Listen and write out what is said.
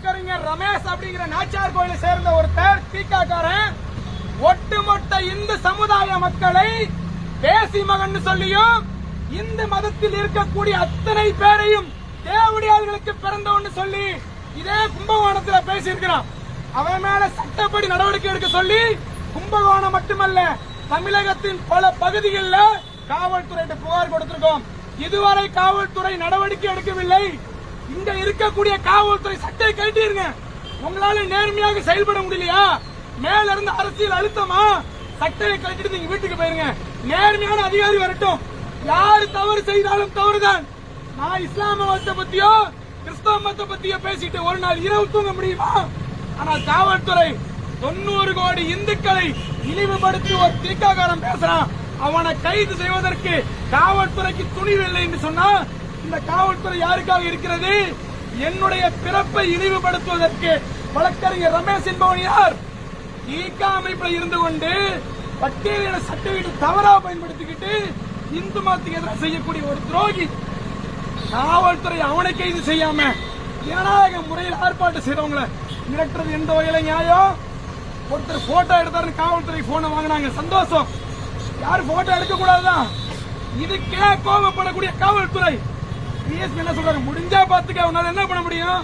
வழக்கறிஞர் ரமேஷ் அப்படிங்கிற நாச்சியார் கோயிலை சேர்ந்த ஒருத்தர் தீக்காக்காரன் ஒட்டுமொத்த இந்து சமுதாய மக்களை தேசி மகன் சொல்லியும் இந்து மதத்தில் இருக்கக்கூடிய அத்தனை பேரையும் தேவடியார்களுக்கு பிறந்தவன்னு சொல்லி இதே கும்பகோணத்தில் பேசியிருக்கிறான். அவன் மேல சட்டப்படி நடவடிக்கை எடுக்க சொல்லி கும்பகோணம் மட்டுமல்ல தமிழகத்தின் பல பகுதிகளில் காவல்துறையிட்ட புகார் கொடுத்திருக்கோம். இதுவரை காவல்துறை நடவடிக்கை எடுக்கவில்லை. இங்க இருக்கக்கூடிய காவல்துறை சட்டை கட்டிருங்க. உங்களால நேர்மையாக செயல்பட முடியலையா? மேல இருந்து அரசியல் அழுத்தமா? சட்டையை கட்டிட்டு நீங்க வீட்டுக்கு போயிருங்க. நேர்மையான அதிகாரி வரட்டும். யாரு தவறு செய்தாலும் தவறுதான். நான் இஸ்லாம மதத்தை பத்தியோ கிறிஸ்தவ மதத்தை பத்தியோ பேசிட்டு ஒரு நாள் இரவு தூங்க முடியுமா? ஆனால் காவல்துறை 90 கோடி இந்துக்களை இழிவுபடுத்தி ஒரு தீக்காக்காரன் பேசுறான். அவனை கைது செய்வதற்கு காவல்துறைக்கு துணிவில்லை என்று சொன்னா இந்த காவல்துறை யாருக்காக இருக்கிறது? என்னுடைய பிறப்பை இழிவுபடுத்துவதற்கு வழக்கறிஞர் ரமேஷ் என்பவன் யார்? தீக்கா அமைப்பில் இருந்து கொண்டு பட்டியலின சட்டத்தை தவறா பயன்படுத்திக்கிட்டு இந்து மதத்துக்கு எதிராக செய்யக்கூடிய ஒரு துரோகி. காவல்துறை அவனை கைது செய்யாம ஜனநாயக முறையில் ஆர்ப்பாட்டம் செய்யறவங்களை மிரட்டுறது எந்த வகையில நியாயம்? ஒருத்தர் போட்டோ எடுத்தாரு, காவல்துறை போனை வாங்கினாங்க, சந்தோஷம். யாரும் போட்டோ எடுக்க கூடாதுதான். இதுக்கே கோபப்படக்கூடிய காவல்துறை என்ன சொல்றாங்க? முடிஞ்சா பாத்துக்க, அவனால என்ன பண்ண முடியும்?